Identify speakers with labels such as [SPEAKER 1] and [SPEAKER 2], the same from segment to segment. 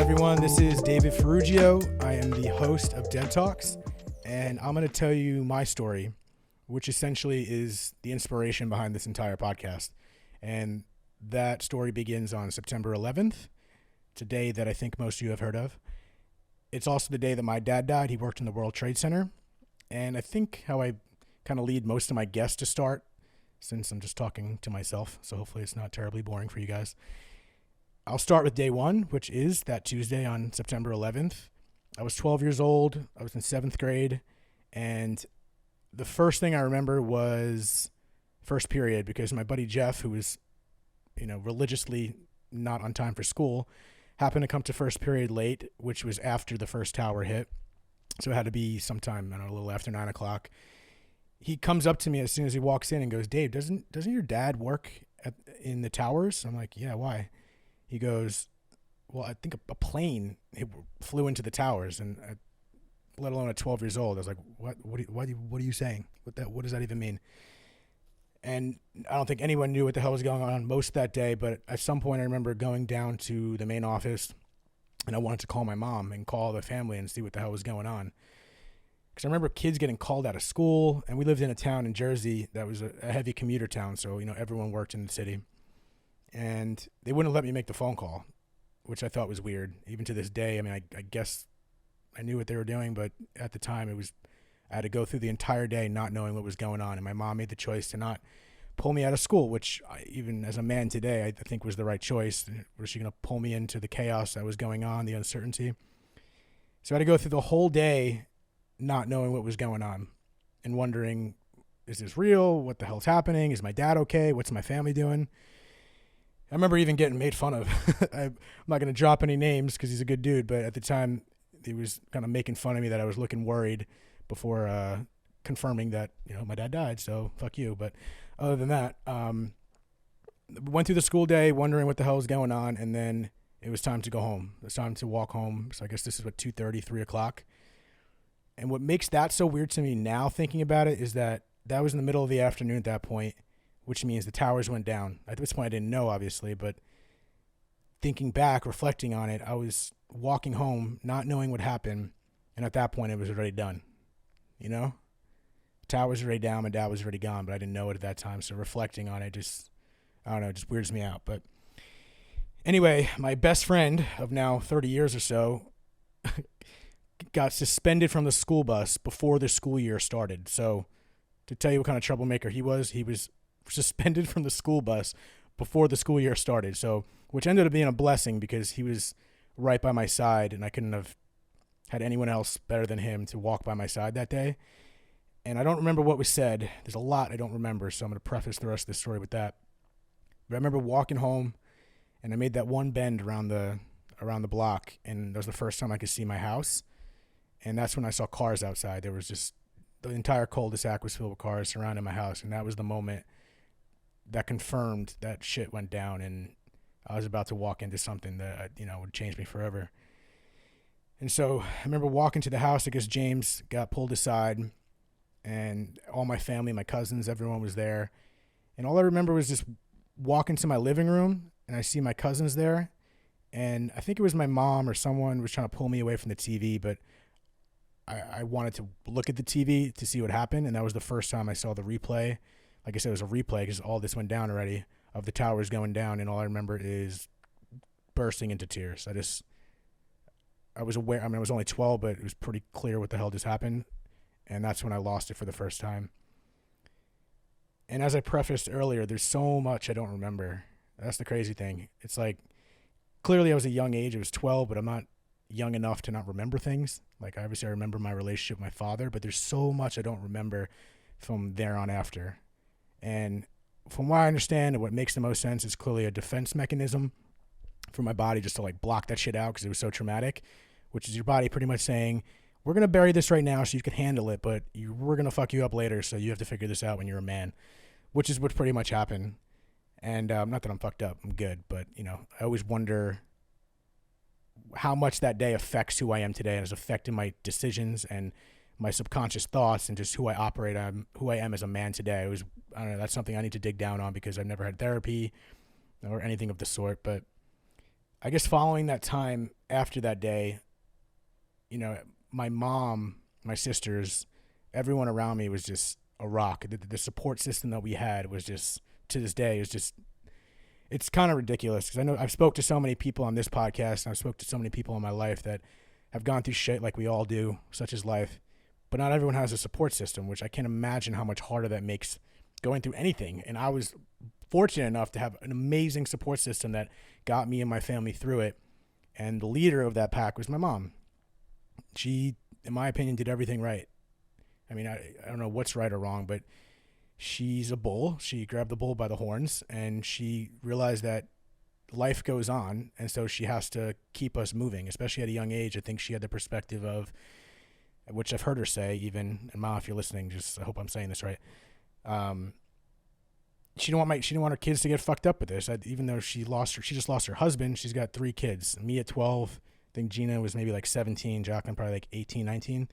[SPEAKER 1] everyone. This is David Ferrugio. I am the host of Dead Talks, and I'm going to tell you my story, which essentially is the inspiration behind this entire podcast. And that story begins on September 11th. It's a day that I think most of you have heard of. It's also the day that my dad died. He worked in the World Trade Center. And I think how I kind of lead most of my guests to start, since I'm just talking to myself, so hopefully it's not terribly boring for you guys. I'll start with day one, which is that Tuesday on September 11th. I was 12 years old. I was in 7th grade. And the first thing I remember was first period, because my buddy Jeff, who was, religiously not on time for school, happened to come to first period late, which was after the first tower hit. So it had to be sometime, a little after 9 o'clock. He comes up to me as soon as he walks in and goes, "Dave, doesn't your dad work in the towers?" I'm like, "Yeah, why?" He goes, "Well, I think a plane flew into the towers," and let alone at 12 years old, I was like, "What? What are you saying? What does that even mean?" And I don't think anyone knew what the hell was going on most of that day. But at some point, I remember going down to the main office, and I wanted to call my mom and call the family and see what the hell was going on. Because I remember kids getting called out of school, and we lived in a town in Jersey that was a heavy commuter town, so everyone worked in the city. And they wouldn't let me make the phone call, which I thought was weird. Even to this day, I guess I knew what they were doing, but at the time I had to go through the entire day not knowing what was going on. And my mom made the choice to not pull me out of school, which even as a man today, I think was the right choice. Was she going to pull me into the chaos that was going on, the uncertainty? So I had to go through the whole day not knowing what was going on and wondering, is this real? What the hell's happening? Is my dad okay? What's my family doing? I remember even getting made fun of. I'm not going to drop any names because he's a good dude, but at the time he was kind of making fun of me that I was looking worried before confirming that, my dad died, so fuck you. But other than that, went through the school day wondering what the hell was going on, and then it was time to go home. It was time to walk home. So I guess this is 2:30, 3 o'clock. And what makes that so weird to me now thinking about it is that was in the middle of the afternoon at that point, which means the towers went down. At this point, I didn't know, obviously, but thinking back, reflecting on it, I was walking home, not knowing what happened, and at that point, it was already done. The towers were already down, my dad was already gone, but I didn't know it at that time, so reflecting on it just weirds me out. But anyway, my best friend of now 30 years or so got suspended from the school bus before the school year started. So to tell you what kind of troublemaker he was suspended from the school bus before the school year started. So, which ended up being a blessing because he was right by my side and I couldn't have had anyone else better than him to walk by my side that day. And I don't remember what was said. There's a lot I don't remember, so I'm going to preface the rest of the story with that. But I remember walking home and I made that one bend around the block, and that was the first time I could see my house. And that's when I saw cars outside. There was just, the entire cul-de-sac was filled with cars surrounding my house, and that was the moment that confirmed that shit went down, and I was about to walk into something that, would change me forever. And so I remember walking to the house. I guess James got pulled aside, and all my family, my cousins, everyone was there. And all I remember was just walking to my living room, and I see my cousins there. And I think it was my mom or someone was trying to pull me away from the TV, but I wanted to look at the TV to see what happened. And that was the first time I saw the replay. Like I said, it was a replay because all this went down already of the towers going down. And all I remember is bursting into tears. I was aware. I was only 12, but it was pretty clear what the hell just happened. And that's when I lost it for the first time. And as I prefaced earlier, there's so much I don't remember. That's the crazy thing. It's like, clearly I was a young age. I was 12, but I'm not young enough to not remember things. Like, obviously I remember my relationship with my father, but there's so much I don't remember from there on after. And from what I understand and what makes the most sense is clearly a defense mechanism for my body just to block that shit out because it was so traumatic, which is your body pretty much saying, we're going to bury this right now so you can handle it, but we're going to fuck you up later, so you have to figure this out when you're a man, which is what pretty much happened. And not that I'm fucked up, I'm good, but, I always wonder how much that day affects who I am today and has affected my decisions and my subconscious thoughts and just who I operate on, who I am as a man today. I don't know, that's something I need to dig down on because I've never had therapy or anything of the sort. But I guess following that time after that day, my mom, my sisters, everyone around me was just a rock. The support system that we had was just, to this day, is just, it's kind of ridiculous, because I know I've spoke to so many people on this podcast, and I've spoke to so many people in my life that have gone through shit like we all do, such as life, but not everyone has a support system, which I can't imagine how much harder that makes going through anything. And I was fortunate enough to have an amazing support system that got me and my family through it. And the leader of that pack was my mom. She, in my opinion, did everything right. I mean, I don't know what's right or wrong, but she's a bull. She grabbed the bull by the horns, and she realized that life goes on, and so she has to keep us moving, especially at a young age. I think she had the perspective of, which I've heard her say even, and Mom, if you're listening, just, I hope I'm saying this right. She didn't want her kids to get fucked up with this. Even though she just lost her husband. She's got 3 kids. Me at 12. I think Gina was maybe like 17. Jacqueline probably like 18, 19.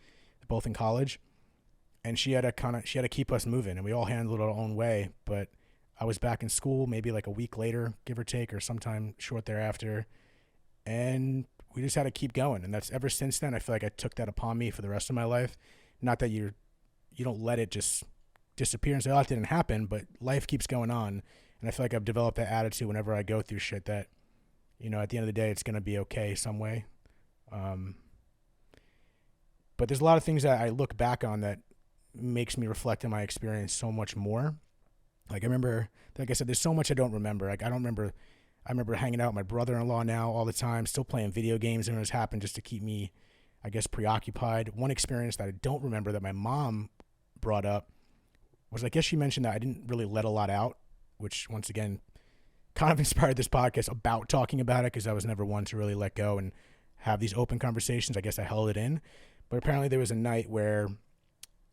[SPEAKER 1] Both in college. And she had to keep us moving, and we all handled it our own way. But I was back in school maybe like a week later, give or take, or sometime short thereafter. And we just had to keep going. And that's, ever since then, I feel like I took that upon me for the rest of my life. Not that you don't let it just disappear and say, oh, it didn't happen, but life keeps going on. And I feel like I've developed that attitude whenever I go through shit that, at the end of the day, it's going to be okay some way. But there's a lot of things that I look back on that makes me reflect on my experience so much more. Like, I remember, like I said, there's so much I don't remember. Like, I remember hanging out with my brother-in-law now all the time, still playing video games when it was happened, just to keep me, I guess, preoccupied. One experience that I don't remember that my mom brought up was, I guess she mentioned that I didn't really let a lot out, which, once again, kind of inspired this podcast about talking about it, because I was never one to really let go and have these open conversations. I guess I held it in. But apparently there was a night where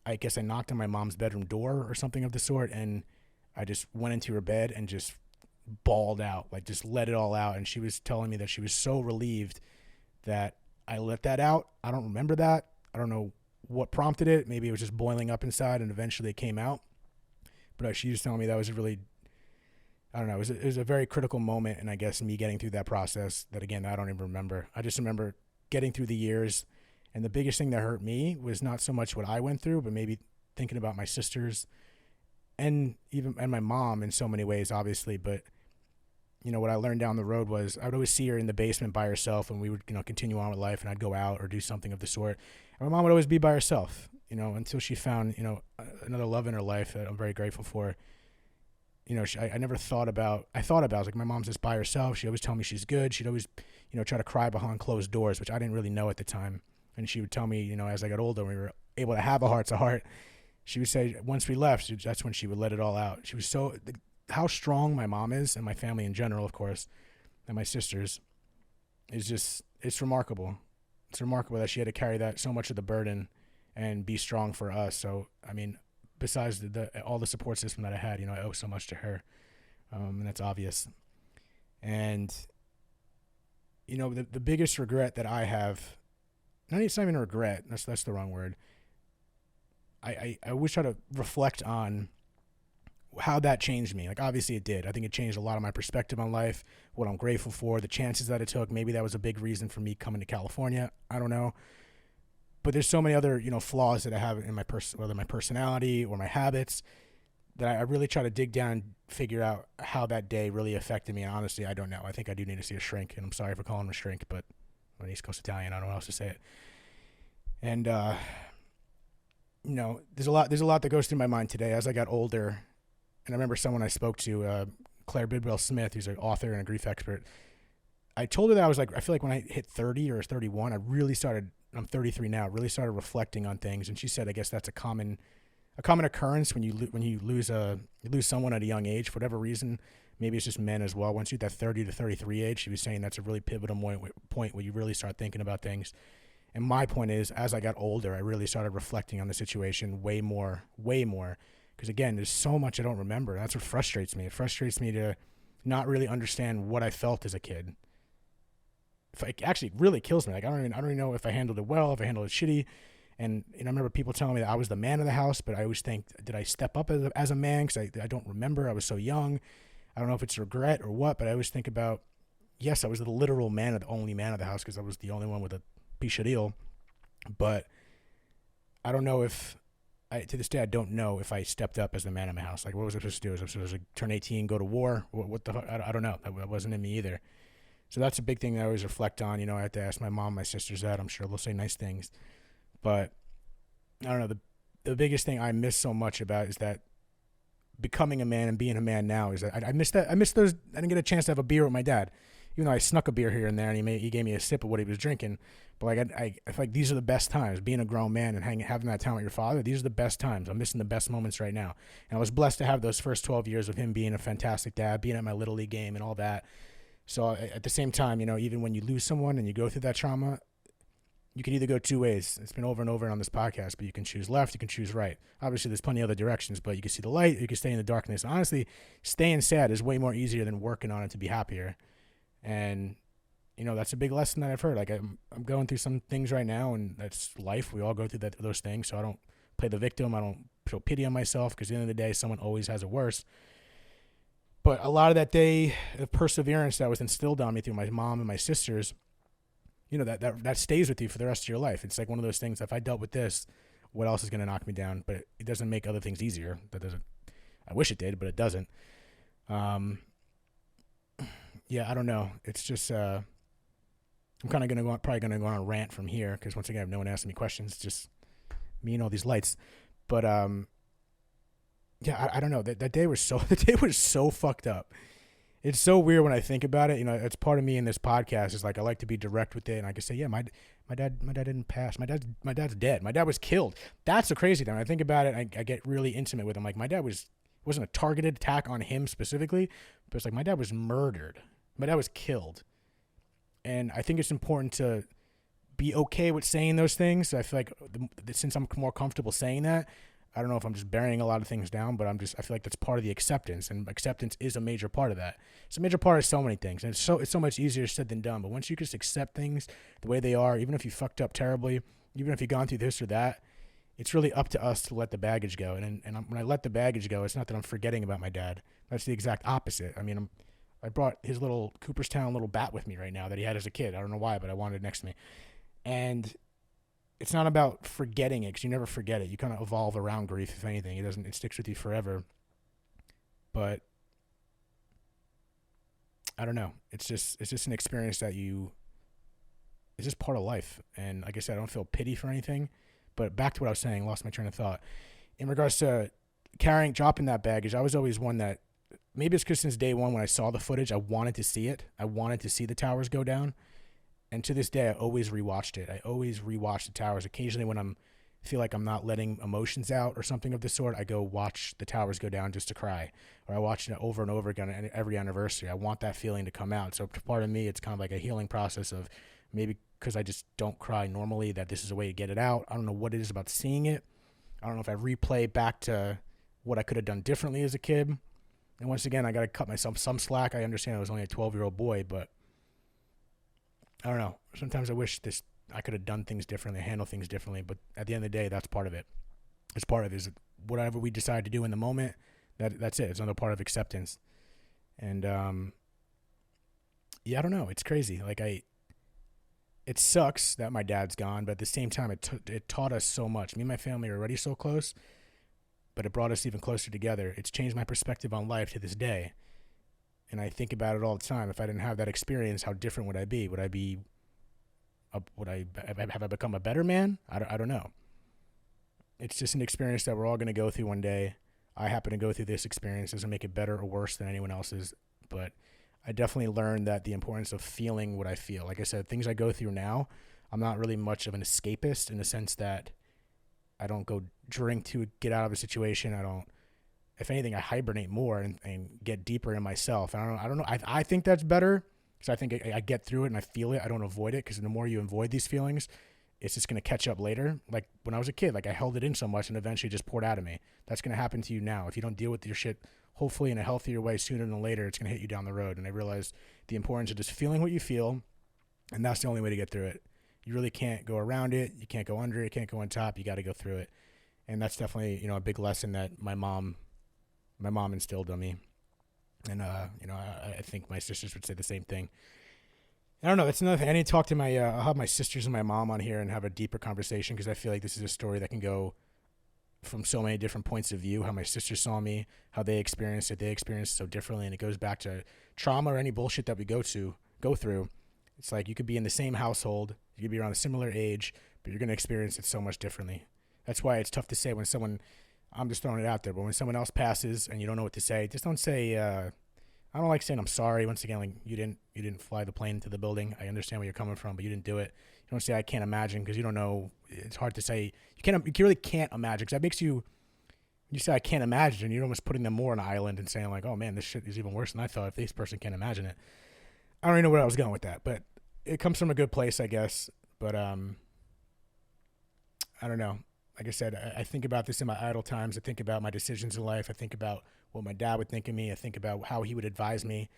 [SPEAKER 1] I guess I knocked on my mom's bedroom door or something of the sort, and I just went into her bed and just bawled out, like just let it all out. And she was telling me that she was so relieved that I let that out. I don't remember that. I don't know what prompted it. Maybe it was just boiling up inside and eventually it came out. But she was telling me that was a really, I don't know, it was a very critical moment, and I guess me getting through that process that, again, I don't even remember. I just remember getting through the years, and the biggest thing that hurt me was not so much what I went through, but maybe thinking about my sisters and my mom in so many ways, obviously. But, what I learned down the road was I would always see her in the basement by herself, and we would, continue on with life, and I'd go out or do something of the sort. And my mom would always be by herself, until she found, another love in her life that I'm very grateful for. I never thought about, I was like, my mom's just by herself. She'd always tell me she's good. She'd always, try to cry behind closed doors, which I didn't really know at the time. And she would tell me, as I got older, when we were able to have a heart-to-heart, she would say, once we left, that's when she would let it all out. She was how strong my mom is, and my family in general, of course, and my sisters, is just, it's remarkable. It's remarkable that she had to carry that, so much of the burden, and be strong for us. So, I mean, besides all the support system that I had, I owe so much to her, and that's obvious. And, the biggest regret that I have, it's not even a regret, that's the wrong word. I wish I had to reflect on how that changed me. Like, obviously it did. I think it changed a lot of my perspective on life, what I'm grateful for, the chances that it took. Maybe that was a big reason for me coming to California. I don't know. But there's so many other, flaws that I have in my whether my personality or my habits, that I really try to dig down and figure out how that day really affected me. And honestly, I don't know. I think I do need to see a shrink, and I'm sorry for calling him a shrink, but I'm an East Coast Italian. I don't know how else to say it. And, there's a lot that goes through my mind today as I got older. And I remember someone I spoke to, Claire Bidwell Smith, who's an author and a grief expert. I told her that I feel like when I hit 30 or 31, I'm 33 now, really started reflecting on things. And she said, I guess that's a common occurrence when you lose someone at a young age, for whatever reason. Maybe it's just men as well. Once you hit that 30 to 33 age, she was saying that's a really pivotal point where you really start thinking about things. And my point is, as I got older, I really started reflecting on the situation way more. Because again, there's so much I don't remember. That's what frustrates me. It frustrates me to not really understand what I felt as a kid. It actually really kills me. Like, I don't even know if I handled it well, if I handled it shitty. And I remember people telling me that I was the man of the house, but I always think, did I step up as a man? Because I don't remember. I was so young. I don't know if it's regret or what, but I always think about, yes, I was the literal man, the only man of the house because I was the only one with a piece of deal. But I don't know if to this day, I don't know if I stepped up as the man in my house. Like, what was I supposed to do? Was I supposed to turn 18, go to war? What the fuck? I don't know. That wasn't in me either. So that's a big thing that I always reflect on. I have to ask my mom, my sisters that. I'm sure they'll say nice things. But I don't know. The biggest thing I miss so much about is that becoming a man and being a man now is that I miss that. I miss those. I didn't get a chance to have a beer with my dad, even though I snuck a beer here and there, and he gave me a sip of what he was drinking. But like I feel like these are the best times. Being a grown man and having that time with your father, these are the best times. I'm missing the best moments right now. And I was blessed to have those first 12 years of him being a fantastic dad, being at my Little League game and all that. So at the same time, even when you lose someone and you go through that trauma, you can either go two ways. It's been over and over on this podcast, but you can choose left, you can choose right. Obviously, there's plenty of other directions, but you can see the light, you can stay in the darkness. Honestly, staying sad is way more easier than working on it to be happier. And that's a big lesson that I've heard. Like I'm going through some things right now, and that's life. We all go through those things. So I don't play the victim. I don't show pity on myself because at the end of the day, someone always has it worse. But a lot of that day, the perseverance that was instilled on me through my mom and my sisters, that stays with you for the rest of your life. It's like one of those things. If I dealt with this, what else is going to knock me down? But it doesn't make other things easier. That doesn't. I wish it did, but it doesn't. Yeah, I don't know. It's just. I'm kind of probably going to go on a rant from here because once again, I have no one asking me questions. It's just me and all these lights. But yeah, I don't know. That day was so fucked up. It's so weird when I think about it. It's part of me in this podcast is like I like to be direct with it, and I can say, yeah, my dad didn't pass. My dad's dead. My dad was killed. That's the crazy thing. When I think about it, I get really intimate with him. Like my dad wasn't a targeted attack on him specifically, but it's like my dad was murdered. My dad was killed. And I think it's important to be okay with saying those things. I feel like since I'm more comfortable saying that, I don't know if I'm just burying a lot of things down, but I feel like that's part of the acceptance, and acceptance is a major part of that. It's a major part of so many things, and it's so much easier said than done. But once you just accept things the way they are, even if you fucked up terribly, even if you've gone through this or that, it's really up to us to let the baggage go. And when I let the baggage go, it's not that I'm forgetting about my dad. That's the exact opposite. I mean, I brought his little Cooperstown little bat with me right now that he had as a kid. I don't know why, but I wanted it next to me. And it's not about forgetting it because you never forget it. You kind of evolve around grief, if anything. It sticks with you forever. But I don't know. It's just an experience that it's just part of life. And like I said, I don't feel pity for anything. But back to what I was saying, lost my train of thought. In regards to dropping that baggage, I was always one that, maybe it's because since day one when I saw the footage, I wanted to see it. I wanted to see the towers go down. And to this day, I always rewatched it. I always rewatch the towers. Occasionally when I feel like I'm not letting emotions out or something of the sort, I go watch the towers go down just to cry. Or I watch it over and over again every anniversary. I want that feeling to come out. So part of me, it's kind of like a healing process of maybe because I just don't cry normally, that this is a way to get it out. I don't know what it is about seeing it. I don't know if I replay back to what I could have done differently as a kid. And once again, I got to cut myself some slack. I understand I was only a 12-year-old boy, but I don't know. Sometimes I wish I could have done things differently, handled things differently. But at the end of the day, that's part of it. It's part of it. Is whatever we decide to do in the moment, that's it. It's another part of acceptance. And yeah, I don't know. It's crazy. Like it sucks that my dad's gone, but at the same time, it taught us so much. Me and my family are already so close, but it brought us even closer together. It's changed my perspective on life to this day. And I think about it all the time. If I didn't have that experience, how different would I be? Would I have I become a better man? I don't know. It's just an experience that we're all going to go through one day. I happen to go through this experience. It doesn't make it better or worse than anyone else's, but I definitely learned that the importance of feeling what I feel. Like I said, things I go through now, I'm not really much of an escapist in the sense that I don't go drink to get out of a situation. If anything, I hibernate more and get deeper in myself. And I don't know. I think that's better because I think I get through it and I feel it. I don't avoid it because the more you avoid these feelings, it's just going to catch up later. Like when I was a kid, like I held it in so much and eventually just poured out of me. That's going to happen to you now. If you don't deal with your shit, hopefully in a healthier way sooner than later, it's going to hit you down the road. And I realized the importance of just feeling what you feel. And that's the only way to get through it. You really can't go around it. You can't go under it. You can't go on top. You got to go through it. And that's definitely, a big lesson that my mom instilled on me. And, I think my sisters would say the same thing. I don't know. That's another thing. I need to talk to my. I'll have my sisters and my mom on here and have a deeper conversation because I feel like this is a story that can go from so many different points of view. How my sisters saw me, how they experienced it. They experienced it so differently, and it goes back to trauma or any bullshit that we go through. It's like you could be in the same household, you could be around a similar age, but you're gonna experience it so much differently. That's why it's tough to say when someone. I'm just throwing it out there, but when someone else passes and you don't know what to say, just don't say. I don't like saying I'm sorry. Once again, like you didn't fly the plane to the building. I understand where you're coming from, but you didn't do it. You don't say I can't imagine because you don't know. It's hard to say. You really can't imagine because that makes you. You say I can't imagine. You're almost putting them more on an island and saying like, oh man, this shit is even worse than I thought. If this person can't imagine it, I don't even know where I was going with that, but it comes from a good place, I guess. But I don't know. Like I said, I think about this in my idle times. I think about my decisions in life. I think about what my dad would think of me. I think about how he would advise me.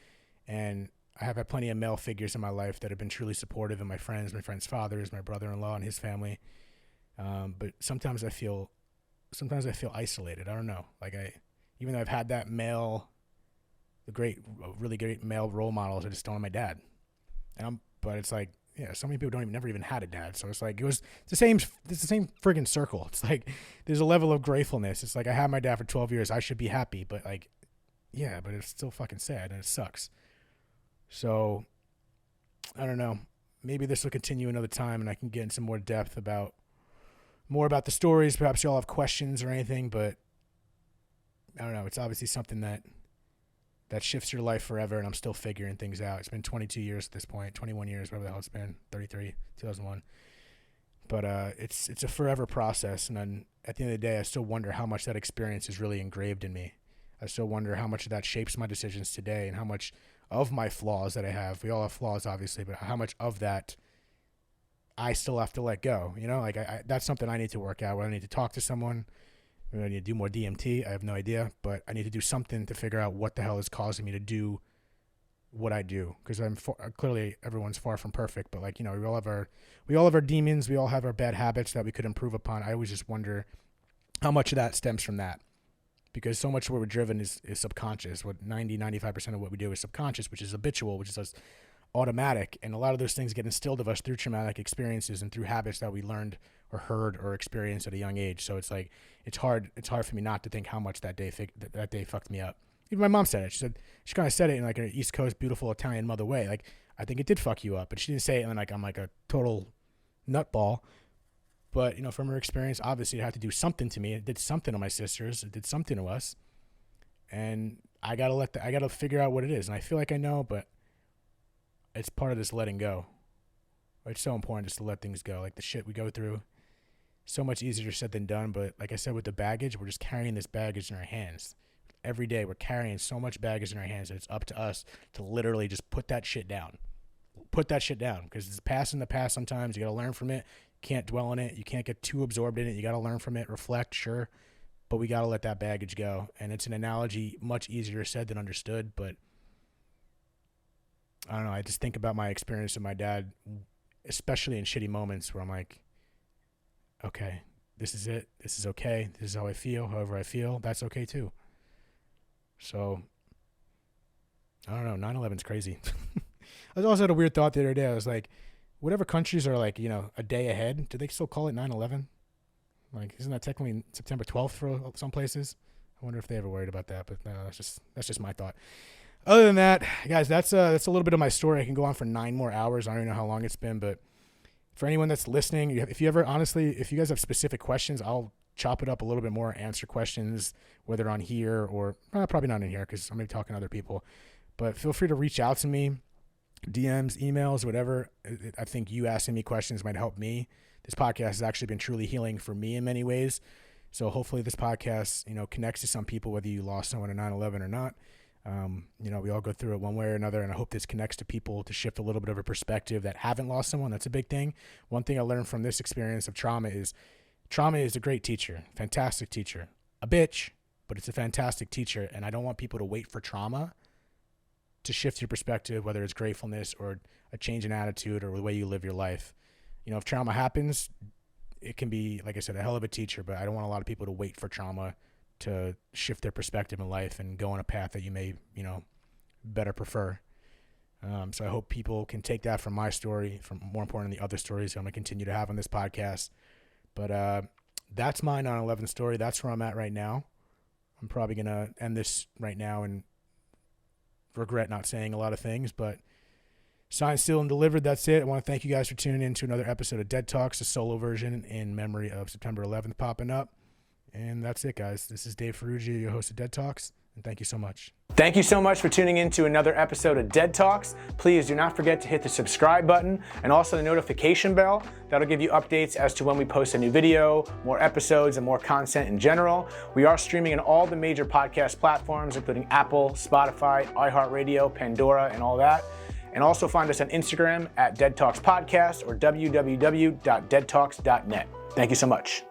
[SPEAKER 1] And I have had plenty of male figures in my life that have been truly supportive, and my friends' fathers, my brother-in-law and his family. But sometimes I feel isolated. I don't know. Even though I've had that really great male role models, I just don't have my dad. But it's like, yeah, so many people never even had a dad. So it's like, it's the same friggin' circle. It's like, there's a level of gratefulness. It's like, I had my dad for 12 years. I should be happy, but like, yeah, but it's still fucking sad and it sucks. So I don't know. Maybe this will continue another time and I can get into more depth about the stories. Perhaps y'all have questions or anything, but I don't know. It's obviously something that shifts your life forever, and I'm still figuring things out. It's been 22 years at this point, 21 years, whatever the hell it's been, 33, 2001. But it's a forever process, and then at the end of the day, I still wonder how much that experience is really engraved in me. I still wonder how much of that shapes my decisions today, and how much of my flaws that I have. We all have flaws, obviously, but how much of that I still have to let go. Like that's something I need to work out. Whether I need to talk to someone. Maybe I need to do more DMT. I have no idea, but I need to do something to figure out what the hell is causing me to do what I do. Because clearly everyone's far from perfect, but we all have our demons. We all have our bad habits that we could improve upon. I always just wonder how much of that stems from that, because so much of where we're driven is subconscious. What 95% of what we do is subconscious, which is habitual, which is us automatic, and a lot of those things get instilled of us through traumatic experiences and through habits that we learned or heard or experienced at a young age. So it's like it's hard for me not to think how much that day fucked me up. Even my mom said it. She kind of said it in like an East Coast beautiful Italian mother way. Like, I think it did fuck you up, but she didn't say it and like I'm like a total nutball. But from her experience, obviously it had to do something to me. It did something to my sisters. It did something to us, and I gotta figure out what it is. And I feel like I know, but it's part of this letting go. It's so important just to let things go. Like the shit we go through, so much easier said than done. But like I said, with the baggage, we're just carrying this baggage in our hands. Every day we're carrying so much baggage in our hands that it's up to us to literally just put that shit down. Because it's past in the past sometimes. You got to learn from it. You can't dwell on it. You can't get too absorbed in it. You got to learn from it, reflect, sure. But we got to let that baggage go. And it's an analogy much easier said than understood. But I don't know. I just think about my experience with my dad, especially in shitty moments where I'm like, okay, this is it. This is okay. This is how I feel. However I feel, that's okay too. So, I don't know. 9/11's crazy. I also had a weird thought the other day. I was like, whatever countries are like, a day ahead, do they still call it 9/11? Like, isn't that technically September 12th for some places? I wonder if they ever worried about that, but no, that's just my thought. Other than that, guys, that's a little bit of my story. I can go on for 9 more hours. I don't even know how long it's been, but for anyone that's listening, if you guys have specific questions, I'll chop it up a little bit more, answer questions, whether on here or probably not in here because I'm going to be talking to other people. But feel free to reach out to me, DMs, emails, whatever. I think you asking me questions might help me. This podcast has actually been truly healing for me in many ways. So hopefully this podcast, connects to some people, whether you lost someone in 9/11 or not. We all go through it one way or another, and I hope this connects to people to shift a little bit of a perspective that haven't lost someone. That's a big thing. One thing I learned from this experience of trauma is a great teacher, fantastic teacher, a bitch, but it's a fantastic teacher. And I don't want people to wait for trauma to shift your perspective, whether it's gratefulness or a change in attitude or the way you live your life. If trauma happens, it can be, like I said, a hell of a teacher, but I don't want a lot of people to wait for trauma to shift their perspective in life and go on a path that you may, better prefer. So I hope people can take that from my story, from more importantly, other stories I'm going to continue to have on this podcast. But that's my 9/11 story. That's where I'm at right now. I'm probably going to end this right now and regret not saying a lot of things, but signed, sealed, and delivered. That's it. I want to thank you guys for tuning in to another episode of Dead Talks, a solo version in memory of September 11th popping up. And that's it, guys. This is Dave Ferrugio, your host of Dead Talks, and thank you so much. Thank you so much for tuning in to another episode of Dead Talks. Please do not forget to hit the subscribe button and also the notification bell. That'll give you updates as to when we post a new video, more episodes, and more content in general. We are streaming on all the major podcast platforms, including Apple, Spotify, iHeartRadio, Pandora, and all that. And also find us on Instagram at Dead Talks Podcast or www.deadtalks.net. Thank you so much.